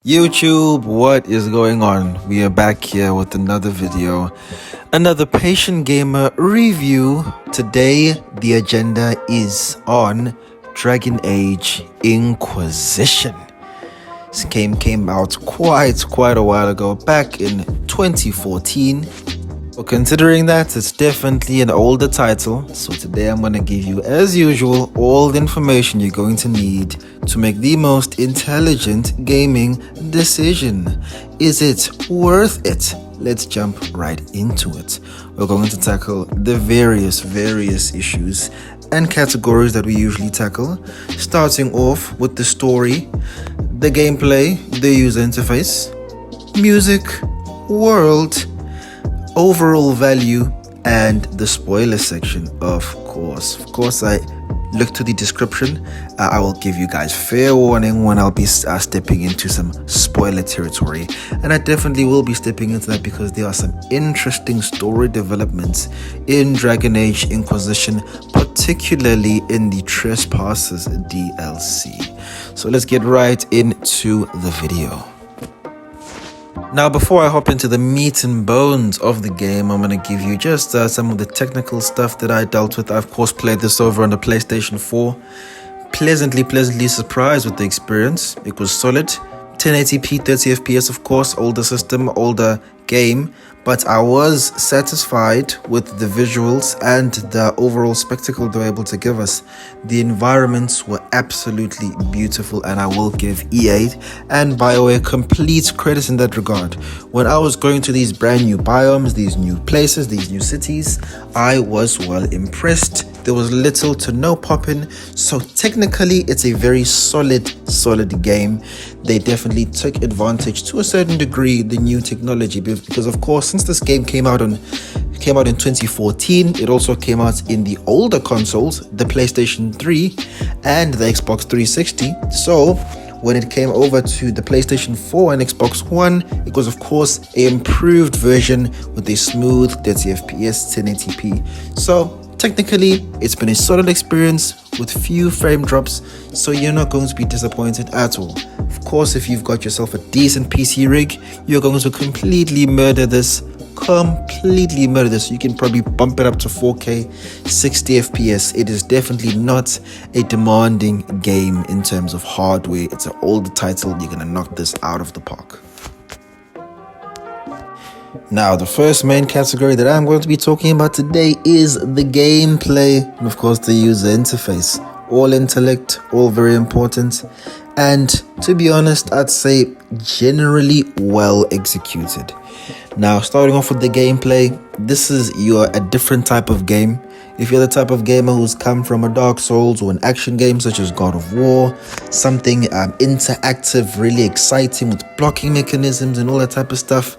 YouTube, what is going on? We are back here with another video, another patient gamer review. Today the agenda is on Dragon Age Inquisition. This game came out quite a while ago, back in 2014. Well, considering that, it's definitely an older title, so today I'm going to give you, as usual, all the information you're going to need to make the most intelligent gaming decision. Is it worth it? Let's jump right into it. We're going to tackle the various issues and categories that we usually tackle, starting off with the story, the gameplay, the user interface, music, world, overall value, and the spoiler section. Of course, I look to the description. I will give you guys fair warning when I'll be stepping into some spoiler territory, and I definitely will be stepping into that because there are some interesting story developments in Dragon Age Inquisition, particularly in the Trespassers DLC. So let's get right into the video. Now, before I hop into the meat and bones of the game, I'm going to give you just some of the technical stuff that I dealt with. I, of course, played this over on the PlayStation 4. Pleasantly surprised with the experience. It was solid. 1080p, 30 FPS, of course, older system, older game. But I was satisfied with the visuals and the overall spectacle they were able to give us. The environments were absolutely beautiful, and I will give EA and BioWare complete credit in that regard. When I was going to these brand new biomes, these new places, these new cities, I was well impressed. There was little to no popping, so technically it's a very solid game. They definitely took advantage to a certain degree the new technology, because of course, since this game came out in 2014, it also came out in the older consoles, the PlayStation 3 and the Xbox 360. So when it came over to the PlayStation 4 and Xbox One, it was of course an improved version with a smooth 30 FPS 1080p. So technically, it's been a solid experience with few frame drops, so you're not going to be disappointed at all. Of course, if you've got yourself a decent PC rig, you're going to completely murder this. You can probably bump it up to 4K, 60 FPS. It is definitely not a demanding game in terms of hardware. It's an older title. You're going to knock this out of the park. Now, the first main category that I'm going to be talking about today is the gameplay and of course the user interface. All intellect, all very important, and to be honest, I'd say generally well executed. Now, starting off with the gameplay, you're a different type of game. If you're the type of gamer who's come from a Dark Souls or an action game such as God of War, something interactive, really exciting with blocking mechanisms and all that type of stuff,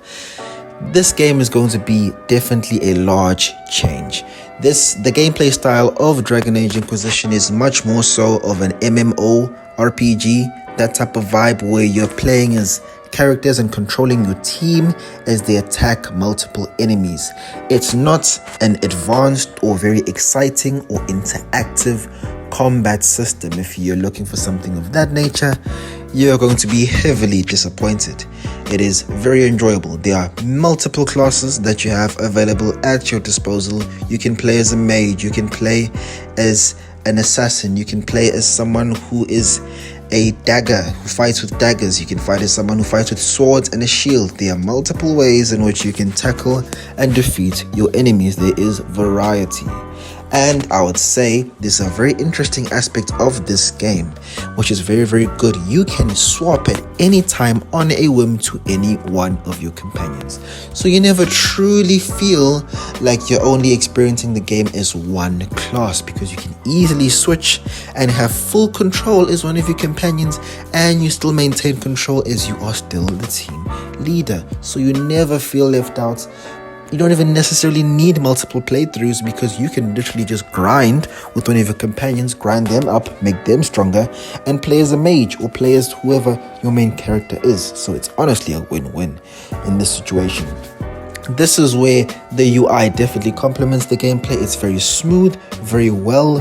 this game is going to be definitely a large change. The gameplay style of Dragon Age Inquisition is much more so of an MMO RPG, that type of vibe where you're playing as characters and controlling your team as they attack multiple enemies. It's not an advanced or very exciting or interactive combat system. If you're looking for something of that nature, you're going to be heavily disappointed. It is very enjoyable. There are multiple classes that you have available at your disposal. You can play as a mage, you can play as an assassin, you can play as someone who is a dagger, who fights with daggers, you can fight as someone who fights with swords and a shield. There are multiple ways in which you can tackle and defeat your enemies. There is variety. And I would say there's a very interesting aspect of this game, which is very good. You can swap at any time on a whim to any one of your companions. So you never truly feel like you're only experiencing the game as one class, because you can easily switch and have full control as one of your companions, and you still maintain control as you are still the team leader. So you never feel left out. You don't even necessarily need multiple playthroughs, because you can literally just grind with one of your companions, grind them up, make them stronger, and play as a mage or play as whoever your main character is. So it's honestly a win-win in this situation. This is where the UI definitely complements the gameplay. It's very smooth, very well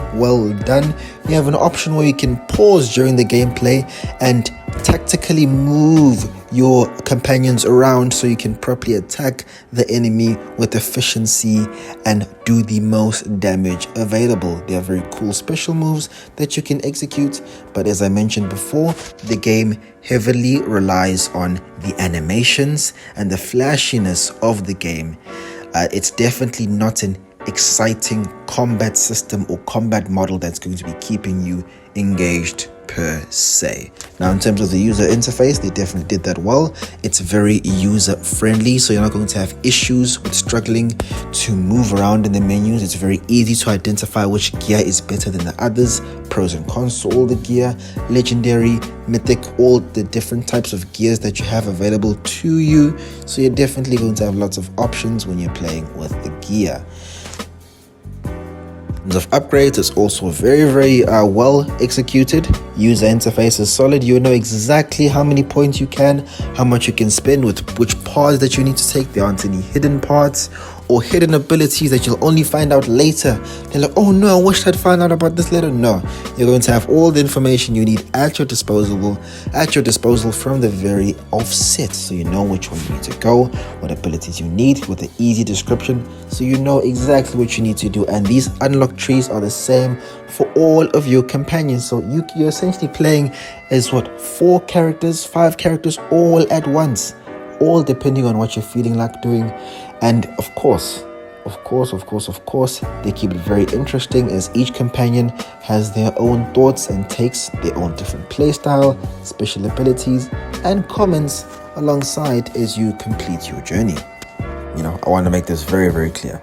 done. You have an option where you can pause during the gameplay and tactically move your companions around so you can properly attack the enemy with efficiency and do the most damage available. There are very cool special moves that you can execute, but as I mentioned before, the game heavily relies on the animations and the flashiness of the game. It's definitely not an exciting combat system or combat model that's going to be keeping you engaged per se. Now, in terms of the user interface, they definitely did that well. It's very user friendly, so you're not going to have issues with struggling to move around in the menus. It's very easy to identify which gear is better than the others, pros and cons to all the gear, legendary, mythic, all the different types of gears that you have available to you. So you're definitely going to have lots of options when you're playing with the gear. Of upgrades, it's also very well executed. User interface is solid. You know exactly how many points you can, how much you can spend, with which paths that you need to take. There aren't any hidden paths or hidden abilities that you'll only find out later. They're like, oh no, I wish I'd find out about this later. No, you're going to have all the information you need at your disposal from the very offset, so you know which one you need to go, what abilities you need, with an easy description, so you know exactly what you need to do. And these unlock trees are the same for all of your companions, so you're essentially playing as 5 characters all at once, all depending on what you're feeling like doing. And of course, they keep it very interesting, as each companion has their own thoughts and takes, their own different playstyle, special abilities, and comments alongside as you complete your journey. I want to make this very clear.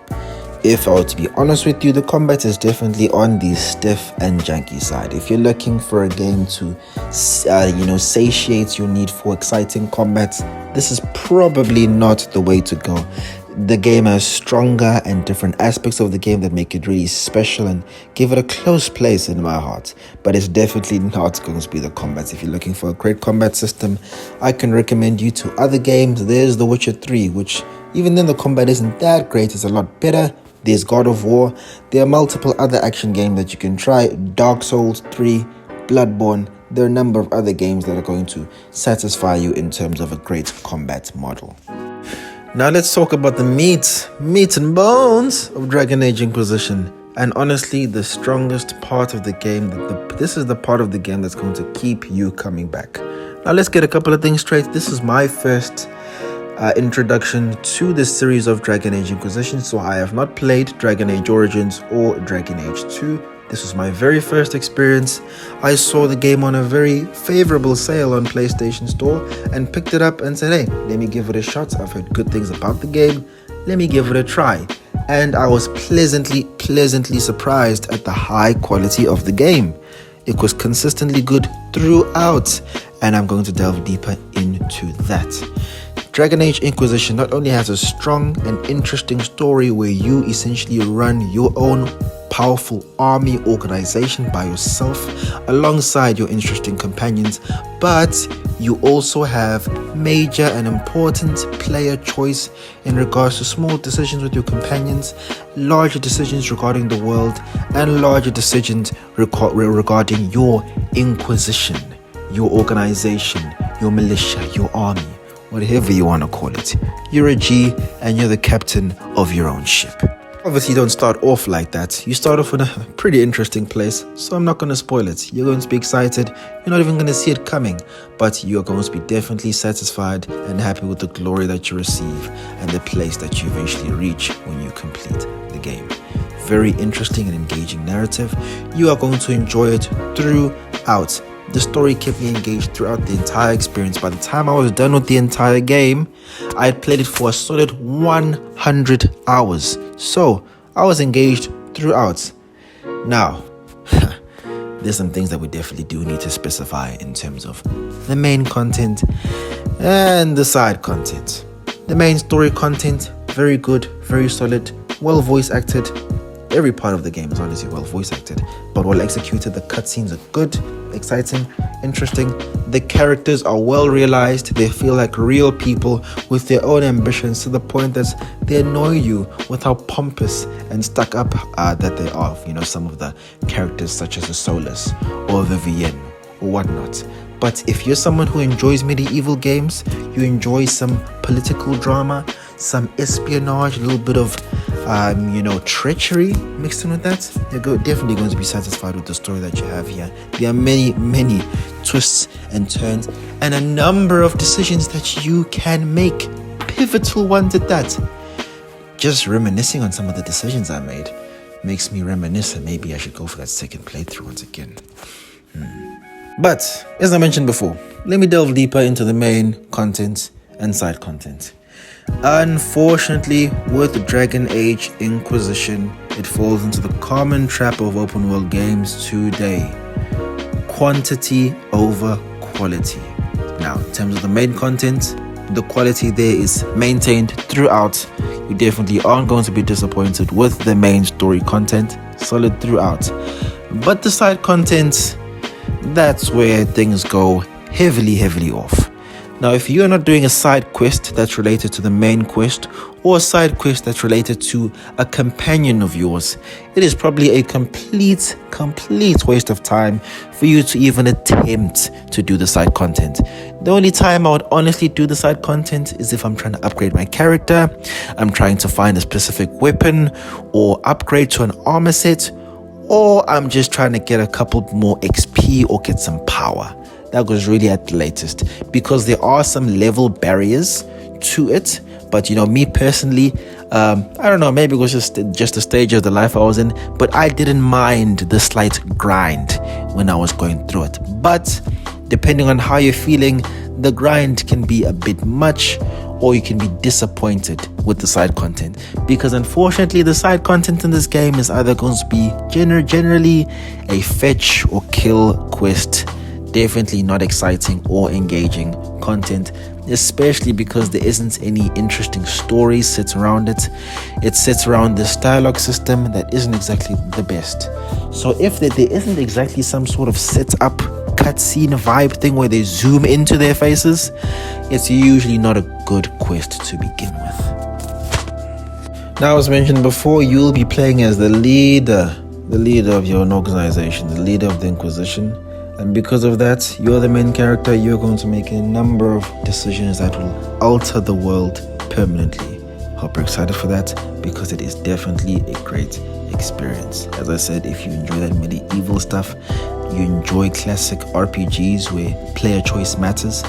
If I were to be honest with you, the combat is definitely on the stiff and janky side. If you're looking for a game to, satiate your need for exciting combat, this is probably not the way to go. The game has stronger and different aspects of the game that make it really special and give it a close place in my heart. But it's definitely not going to be the combat. If you're looking for a great combat system, I can recommend you to other games. There's The Witcher 3, which even then the combat isn't that great. It's a lot better. There's God of War. There are multiple other action games that you can try. Dark Souls 3, Bloodborne. There are a number of other games that are going to satisfy you in terms of a great combat model. Now let's talk about the meat and bones of Dragon Age Inquisition. And honestly, the strongest part of the game, this is the part of the game that's going to keep you coming back. Now let's get a couple of things straight. This is my first introduction to this series of Dragon Age Inquisition, so I have not played Dragon Age Origins or Dragon Age 2. This was my very first experience. I saw the game on a very favorable sale on PlayStation Store and picked it up and said, hey, let me give it a shot. I've heard good things about the game. Let me give it a try. And I was pleasantly surprised at the high quality of the game. It was consistently good throughout, and I'm going to delve deeper into that. Dragon Age Inquisition not only has a strong and interesting story where you essentially run your own powerful army organization by yourself alongside your interesting companions, but you also have major and important player choice in regards to small decisions with your companions, larger decisions regarding the world, and larger decisions regarding your Inquisition, your organization, your militia, your army, whatever you want to call it. You're a G and you're the captain of your own ship. Obviously, you don't start off like that. You start off in a pretty interesting place, so I'm not going to spoil it. You're going to be excited. You're not even going to see it coming, but you're going to be definitely satisfied and happy with the glory that you receive and the place that you eventually reach when you complete the game. Very interesting and engaging narrative. You are going to enjoy it throughout. The story kept me engaged throughout the entire experience. By the time I was done with the entire game, I had played it for a solid 100 hours. So I was engaged throughout. Now, there's some things that we definitely do need to specify in terms of the main content and the side content. The main story content, very good, very solid, well voice acted. Every part of the game is honestly well voice acted, but well executed. The cutscenes are good, exciting, interesting. The characters are well realized. They feel like real people with their own ambitions, to the point that they annoy you with how pompous and stuck up that they are. You know, some of the characters such as the Solus or Vivienne or whatnot. But if you're someone who enjoys medieval games, you enjoy some political drama, some espionage, a little bit of treachery mixed in with that, you're definitely going to be satisfied with the story that you have here. There are many twists and turns and a number of decisions that you can make, pivotal ones at that. Just reminiscing on some of the decisions I made makes me reminisce, and maybe I should go for that second playthrough once again. But as I mentioned before, let me delve deeper into the main content and side content. Unfortunately, with Dragon Age Inquisition, it falls into the common trap of open world games today: quantity over quality. Now, in terms of the main content, the quality there is maintained throughout. You definitely aren't going to be disappointed with the main story content, solid throughout. But the side content, that's where things go heavily off. Now, if you're not doing a side quest that's related to the main quest, or a side quest that's related to a companion of yours, it is probably a complete waste of time for you to even attempt to do the side content. The only time I would honestly do the side content is if I'm trying to upgrade my character, I'm trying to find a specific weapon or upgrade to an armor set, or I'm just trying to get a couple more XP or get some power. That goes really at the latest, because there are some level barriers to it. But me personally, I don't know, maybe it was just the stage of the life I was in, but I didn't mind the slight grind when I was going through it. But depending on how you're feeling, the grind can be a bit much, or you can be disappointed with the side content, because unfortunately the side content in this game is either going to be generally a fetch or kill quest. Definitely not exciting or engaging content, especially because there isn't any interesting stories set around it. It sits around this dialogue system that isn't exactly the best. So if there isn't exactly some sort of set-up cutscene vibe thing where they zoom into their faces, it's usually not a good quest to begin with. Now, as mentioned before, you'll be playing as the leader of your own organization, the leader of the Inquisition. And because of that, you're the main character. You're going to make a number of decisions that will alter the world permanently. Hope you're excited for that, because it is definitely a great experience. As I said, if you enjoy that medieval stuff, you enjoy classic RPGs where player choice matters,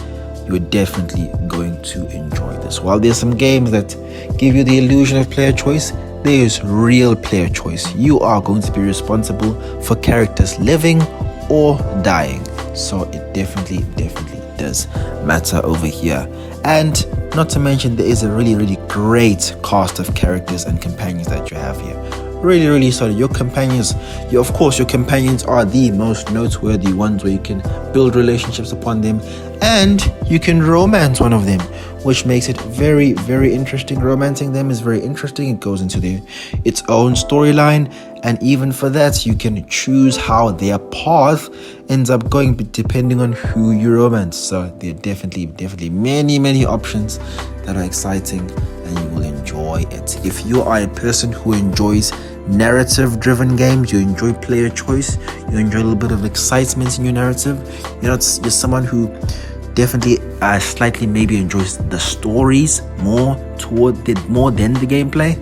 you're definitely going to enjoy this. While there's some games that give you the illusion of player choice, there is real player choice. You are going to be responsible for characters living or dying, so it definitely does matter over here. And not to mention, there is a really great cast of characters and companions that you have here. Really solid. Your companions are the most noteworthy ones, where you can build relationships upon them and you can romance one of them, which makes it very interesting. Romancing them is very interesting. It goes into its own storyline, and even for that you can choose how their path ends up going depending on who you romance. So there are definitely many options that are exciting, and you will enjoy it. If you are a person who enjoys narrative driven games, you enjoy player choice, you enjoy a little bit of excitement in your narrative, you're someone who definitely slightly maybe enjoys the stories more than the gameplay,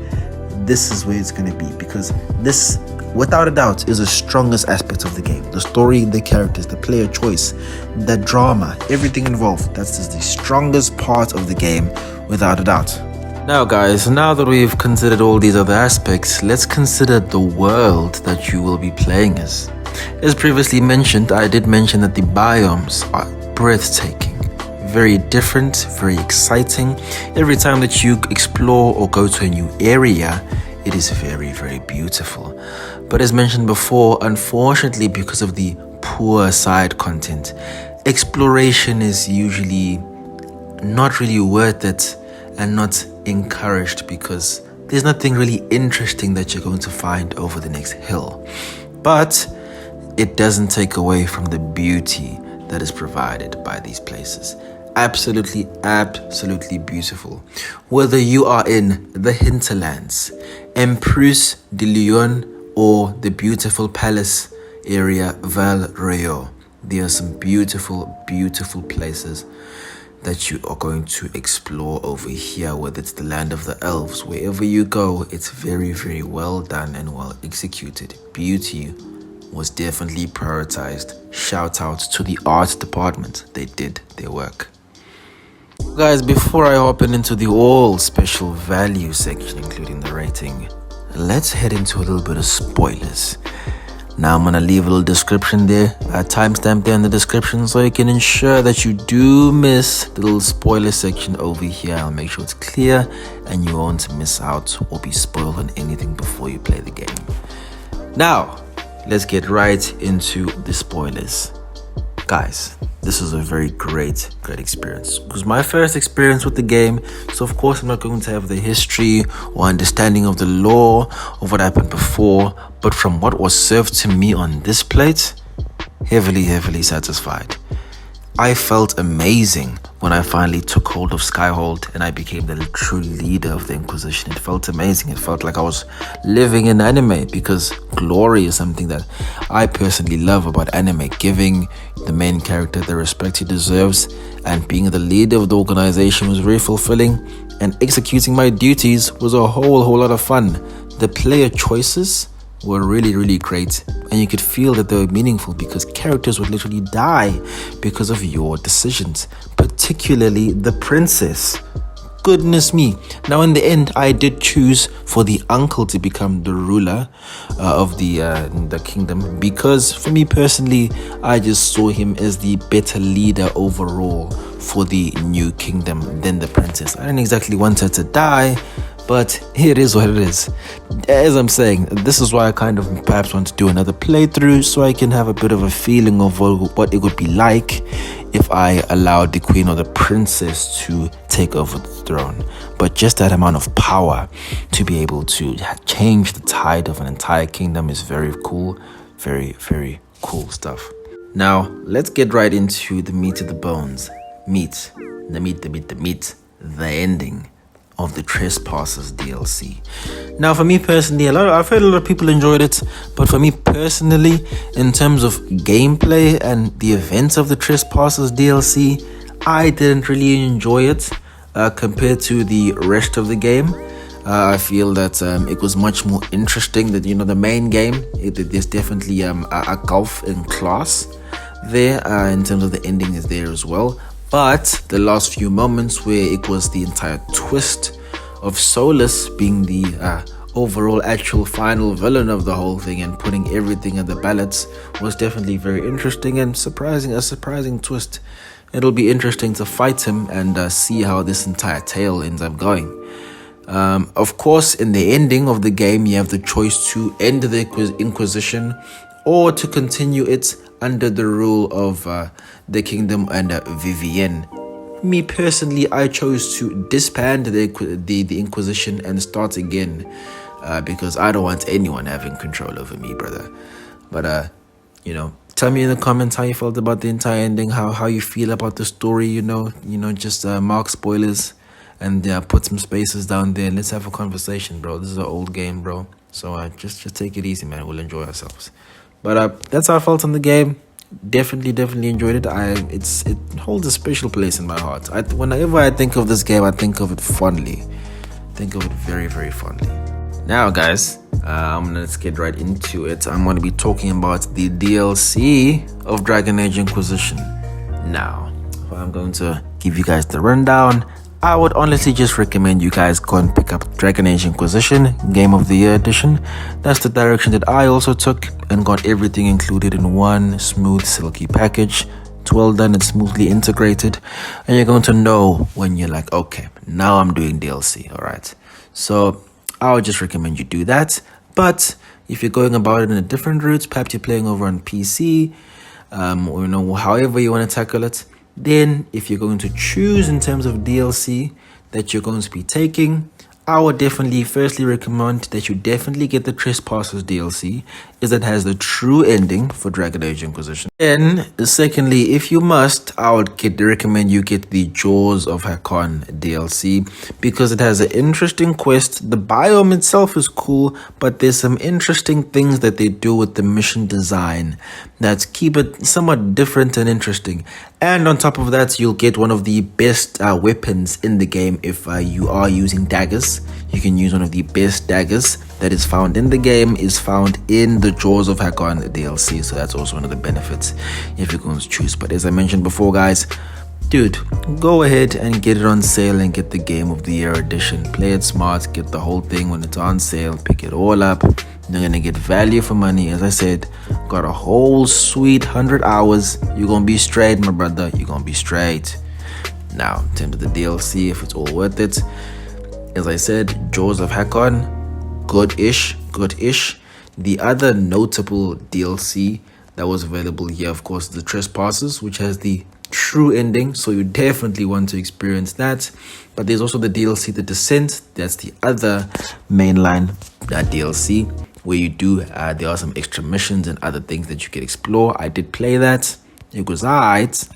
this is where it's going to be, because this, without a doubt, is the strongest aspect of the game. The story, the characters, the player choice, the drama, everything involved. That's just the strongest part of the game, without a doubt. Now guys, now that we've considered all these other aspects, let's consider the world that you will be playing as. As previously mentioned, I did mention that the biomes are breathtaking, very different, very exciting. Every time that you explore or go to a new area, it is very beautiful. But as mentioned before, unfortunately, because of the poor side content, exploration is usually not really worth it and not encouraged, because there's nothing really interesting that you're going to find over the next hill. But it doesn't take away from the beauty that is provided by these places. Absolutely beautiful. Whether you are in the hinterlands, Emprus de Lyon, or the beautiful palace area Val Rayo, There are some beautiful, beautiful places that you are going to explore over here, whether it's the land of the elves. Wherever you go, it's very, very well done and well executed. Beauty was definitely prioritized. Shout out to the art department. They did their work. Guys, before I hop into the all special value section, including the rating, let's head into a little bit of spoilers. Now I'm going to leave a little description there, a timestamp there in the description, so you can ensure that you do miss the little spoiler section over here. I'll make sure it's clear and you won't miss out or be spoiled on anything before you play the game. Now, let's get right into the spoilers. Guys, this was a very great experience. It was my first experience with the game, so of course I'm not going to have the history or understanding of the lore of what happened before, but from what was served to me on this plate, heavily satisfied. I felt amazing when I finally took hold of Skyhold and I became the true leader of the Inquisition. It felt amazing. It felt like I was living in anime, because glory is something that I personally love about anime. Giving the main character the respect he deserves and being the leader of the organization was very fulfilling, and executing my duties was a whole lot of fun. The player choices were really great, and you could feel that they were meaningful because characters would literally die because of your decisions, particularly the princess. Goodness me. Now in the end, I did choose for the uncle to become the ruler of the kingdom, because for me personally, I just saw him as the better leader overall for the new kingdom than the princess. I didn't exactly want her to die, but it is what it is. As I'm saying, this is why I kind of perhaps want to do another playthrough, so I can have a bit of a feeling of what it would be like if I allowed the queen or the princess to take over the throne. But just that amount of power to be able to change the tide of an entire kingdom is very cool. Very cool stuff. Now, let's get right into the meat of the bones. The ending of the Trespassers DLC. Now for me personally, I've heard a lot of people enjoyed it, but for me personally, in terms of gameplay and the events of the Trespassers DLC, I didn't really enjoy it compared to the rest of the game. I feel that it was much more interesting than, the main game. There's definitely a gulf in class there in terms of the ending is there as well. But the last few moments where it was the entire twist of Solus being the overall actual final villain of the whole thing and putting everything in the balance was definitely very interesting and a surprising twist. It'll be interesting to fight him and see how this entire tale ends up going. Of course, in the ending of the game, you have the choice to end the Inquisition or to continue it under the rule of the kingdom under Vivienne. Me personally, I chose to disband the Inquisition and start again because I don't want anyone having control over me, brother. But tell me in the comments how you felt about the entire ending, how you feel about the story. Just mark spoilers and put some spaces down there and let's have a conversation, bro. This is an old game, bro. So just take it easy, man. We'll enjoy ourselves. But that's how I felt on the game. Definitely enjoyed it. It holds a special place in my heart. Whenever I think of this game, I think of it fondly. Think of it very fondly. Now, guys, let's get right into it. I'm going to be talking about the DLC of Dragon Age Inquisition. Now, if I'm going to give you guys the rundown, I would honestly just recommend you guys go and pick up Dragon Age Inquisition Game of the Year Edition. That's the direction that I also took and got everything included in one smooth, silky package. It's well done, it's smoothly integrated, and you're going to know when you're like, okay, now I'm doing DLC, alright? So I would just recommend you do that. But if you're going about it in a different route, perhaps you're playing over on PC, or however you want to tackle it, then if you're going to choose in terms of DLC that you're going to be taking, I would definitely firstly recommend that you definitely get the Trespassers DLC, as it has the true ending for Dragon Age Inquisition. Then, secondly, if you must, I would recommend you get the Jaws of Hakon DLC, because it has an interesting quest. The biome itself is cool, but there's some interesting things that they do with the mission design that keep it somewhat different and interesting. And on top of that, you'll get one of the best weapons in the game if you are using daggers. You can use one of the best daggers that is found in the game, is found in the Jaws of Hakon DLC. So that's also one of the benefits if you're going to choose. But as I mentioned before, guys, dude, go ahead and get it on sale and get the Game of the Year edition. Play it smart, get the whole thing when it's on sale, pick it all up. You're gonna get value for money. As I said, got a whole sweet 100 hours. You're gonna be straight, my brother. You're gonna be straight. Now, in terms of the DLC, if it's all worth it, as I said, Jaws of Hakon, good-ish. The other notable DLC that was available here, of course, the Trespassers, which has the true ending, so you definitely want to experience that. But there's also the DLC The Descent. That's the other mainline DLC, where you do there are some extra missions and other things that you can explore. I did play that. It was alright,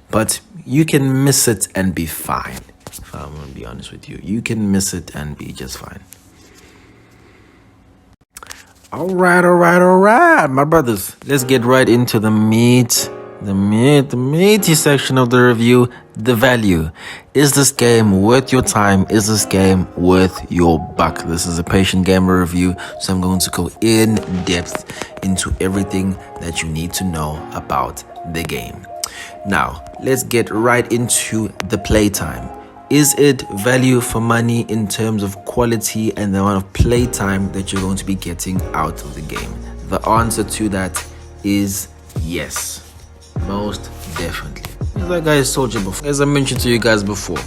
but you can miss it and be fine. If I'm gonna be honest with you, you can miss it and be just fine. All right, my brothers. Let's get right into the meaty section of the review. The value. Is this game worth your time? Is this game worth your buck? This is a patient gamer review, so I'm going to go in depth into everything that you need to know about the game. Now, let's get right into the playtime. Is it value for money in terms of quality and the amount of playtime that you're going to be getting out of the game? The answer to that is yes. Most definitely. As I mentioned to you guys before,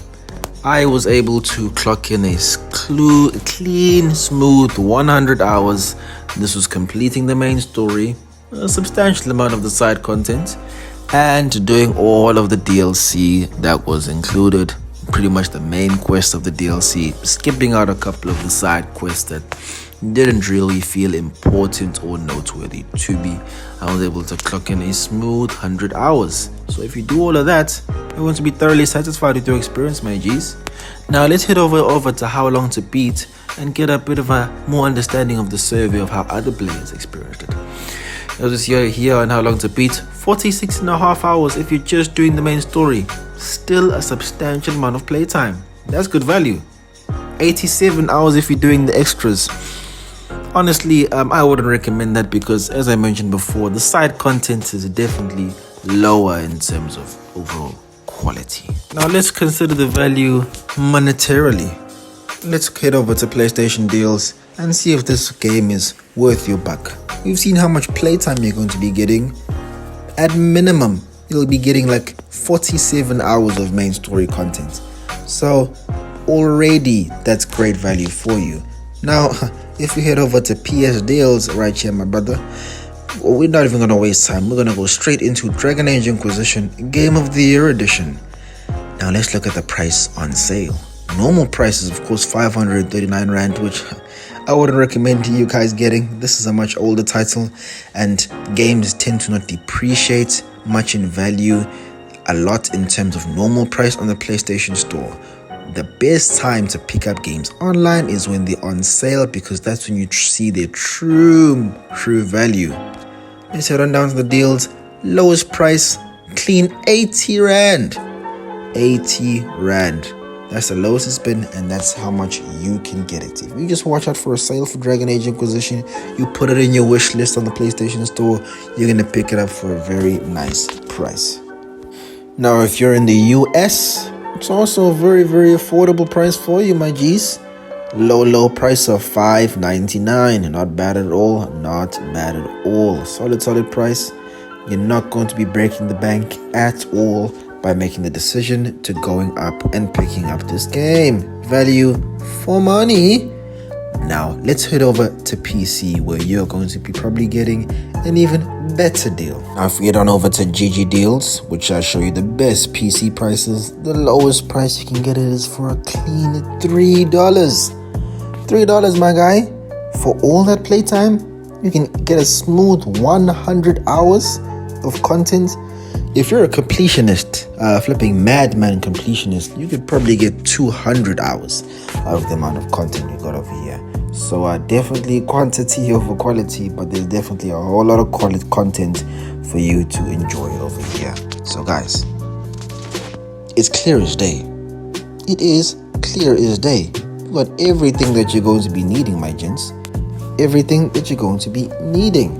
I was able to clock in a clean, smooth 100 hours. This was completing the main story, a substantial amount of the side content, and doing all of the DLC that was included. Pretty much the main quest of the DLC, skipping out a couple of the side quests that didn't really feel important or noteworthy to me. I was able to clock in a smooth 100 hours. So if you do all of that, you're going to be thoroughly satisfied with your experience, my G's. Now let's head over to how long to beat and get a bit of a more understanding of the survey of how other players experienced it. As you here on how long to beat, 46.5 hours if you're just doing the main story. Still a substantial amount of playtime. That's good value. 87 hours if you're doing the extras. Honestly, I wouldn't recommend that because, as I mentioned before, the side content is definitely lower in terms of overall quality. Now let's consider the value monetarily. Let's head over to PlayStation Deals and see if this game is worth your buck. We've seen how much playtime you're going to be getting. At minimum, you'll be getting like 47 hours of main story content. So already that's great value for you. Now, if we head over to PS Deals right here, my brother, we're not even going to waste time. We're going to go straight into Dragon Age Inquisition Game of the Year Edition. Now let's look at the price on sale. Normal price is of course 539 Rand, which I wouldn't recommend you guys getting. This is a much older title and games tend to not depreciate much in value a lot in terms of normal price on the PlayStation Store. The best time to pick up games online is when they're on sale, because that's when you see their true value. Let's head on down to the deals. Lowest price, clean 80 Rand. 80 Rand. That's the lowest it's been, and that's how much you can get it. If you just watch out for a sale for Dragon Age Inquisition, you put it in your wish list on the PlayStation Store, you're going to pick it up for a very nice price. Now, if you're in the US, it's also a very affordable price for you, my G's. Low price of $5.99. Not bad at all. Not bad at all. Solid price. You're not going to be breaking the bank at all by making the decision to going up and picking up this game. Value for money. Now let's head over to PC, where you're going to be probably getting an even better deal. Now if you head on over to GG Deals, which I'll show you the best PC prices, the lowest price you can get it is for a clean $3. $3, my guy. For all that playtime, you can get a smooth 100 hours of content. If you're a completionist, flipping madman completionist, you could probably get 200 hours out of the amount of content you got over here. So definitely quantity over quality, but there's definitely a whole lot of quality content for you to enjoy over here. So guys, it's clear as day. It is clear as day. You got everything that you're going to be needing, my gents. Everything that you're going to be needing.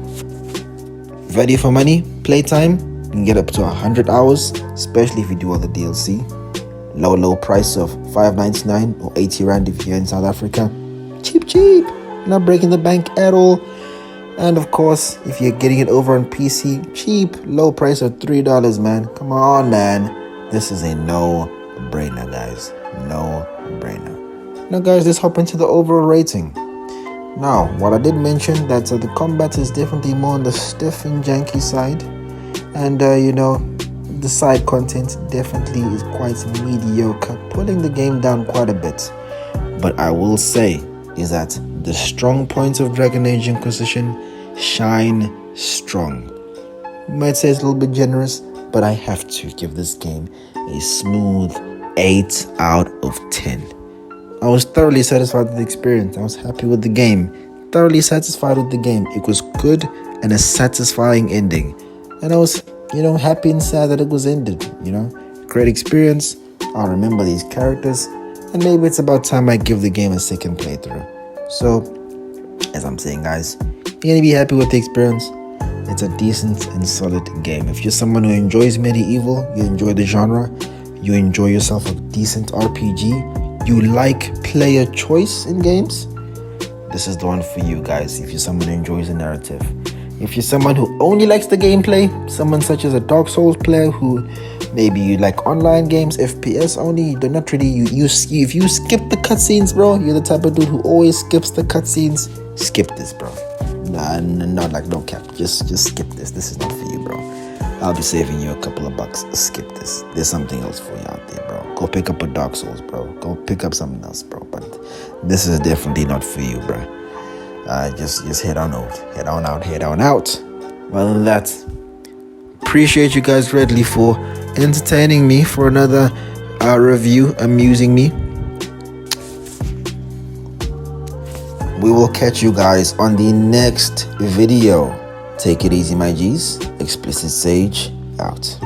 Ready for money? Playtime? You can get up to 100 hours, especially if you do all the DLC. Low price of $5.99 or 80 Rand if you're in South Africa. Cheap, not breaking the bank at all. And of course, if you're getting it over on PC, cheap, low price of $3, man. Come on, man. This is a no-brainer, guys. No-brainer. Now, guys, let's hop into the overall rating. Now, what I did mention that the combat is definitely more on the stiff and janky side. And, the side content definitely is quite mediocre, pulling the game down quite a bit. But I will say is that the strong points of Dragon Age Inquisition shine strong. You might say it's a little bit generous, but I have to give this game a smooth 8 out of 10. I was thoroughly satisfied with the experience. I was happy with the game. Thoroughly satisfied with the game. It was good and a satisfying ending. And I was, happy and sad that it was ended, Great experience. I'll remember these characters. And maybe it's about time I give the game a second playthrough. So, as I'm saying, guys, you're going to be happy with the experience. It's a decent and solid game. If you're someone who enjoys medieval, you enjoy the genre, you enjoy yourself a decent RPG, you like player choice in games, this is the one for you, guys. If you're someone who enjoys the narrative. If you're someone who only likes the gameplay, someone such as a Dark Souls player who maybe you like online games, FPS only, they're not really, if you skip the cutscenes, bro, you're the type of dude who always skips the cutscenes, skip this, bro. Nah, not like no cap, just skip this. This is not for you, bro. I'll be saving you a couple of bucks. Skip this. There's something else for you out there, bro. Go pick up a Dark Souls, bro. Go pick up something else, bro. But this is definitely not for you, bro. Just head on out. Head on out. Well, than that, appreciate you guys greatly for entertaining me for another review, amusing me. We will catch you guys on the next video. Take it easy, my G's. Explicit Sage out.